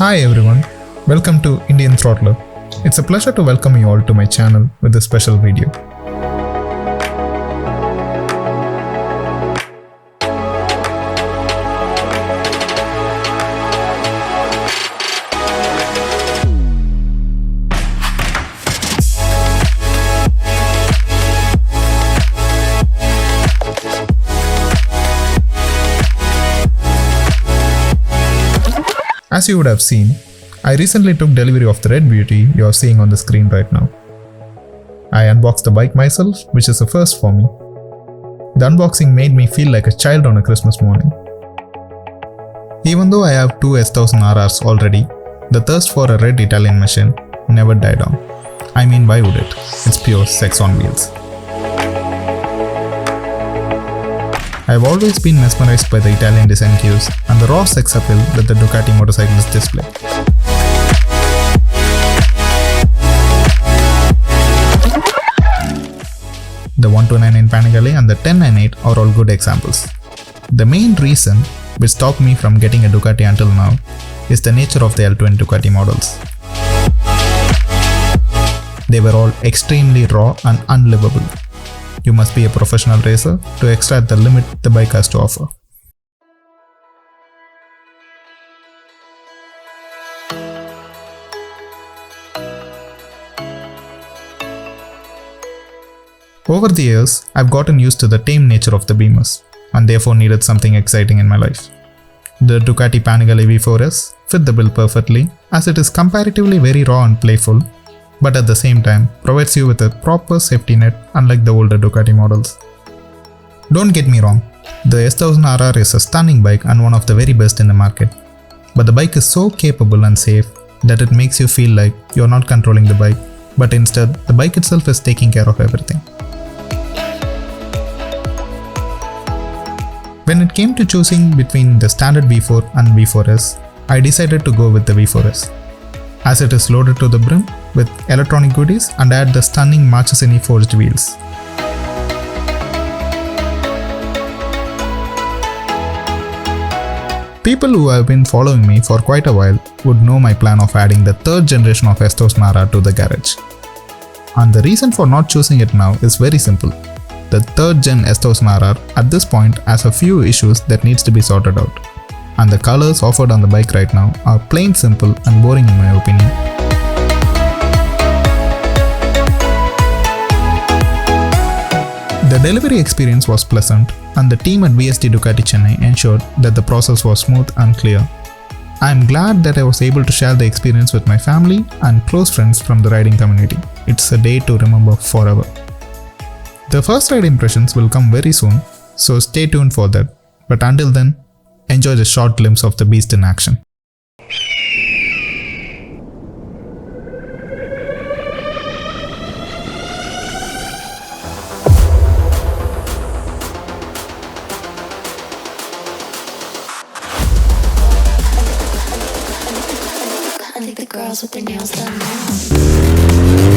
Hi everyone, welcome to Indian Throttler. It's a pleasure to welcome you all to my channel with this special video. As you would have seen, I recently took delivery of the red beauty you are seeing on the screen right now. I unboxed the bike myself, which is a first for me. The unboxing made me feel like a child on a Christmas morning. Even though I have two S1000 RRs already, the thirst for a red Italian machine never died down. I mean, why would it? It's pure sex on wheels. I've always been mesmerized by the Italian design cues and the raw sex appeal that the Ducati motorcycles display. The 1299 Panigale and the 1098 are all good examples. The main reason which stopped me from getting a Ducati until now is the nature of the L20 Ducati models. They were all extremely raw and unlivable. You must be a professional racer to extract the limit the bike has to offer. Over the years, I've gotten used to the tame nature of the Beamers and therefore needed something exciting in my life. The Ducati Panigale V4S fit the bill perfectly as it is comparatively very raw and playful, but at the same time provides you with a proper safety net unlike the older Ducati models. Don't get me wrong, the S1000 RR is a stunning bike and one of the very best in the market, but the bike is so capable and safe that it makes you feel like you're not controlling the bike, but instead the bike itself is taking care of everything. When it came to choosing between the standard V4 and V4S, I decided to go with the V4S, as it is loaded to the brim with electronic goodies and add the stunning Marchesini forged wheels. People who have been following me for quite a while would know my plan of adding the third generation of S1000 RR to the garage. And the reason for not choosing it now is very simple. The third gen S1000 RR at this point has a few issues that needs to be sorted out. And the colors offered on the bike right now are plain simple and boring in my opinion. The delivery experience was pleasant and the team at VSD Ducati Chennai ensured that the process was smooth and clear. I am glad that I was able to share the experience with my family and close friends from the riding community. It's a day to remember forever. The first ride impressions will come very soon, so stay tuned for that. But until then, enjoy the short glimpse of the beast in action. I think the girls with their nails done now.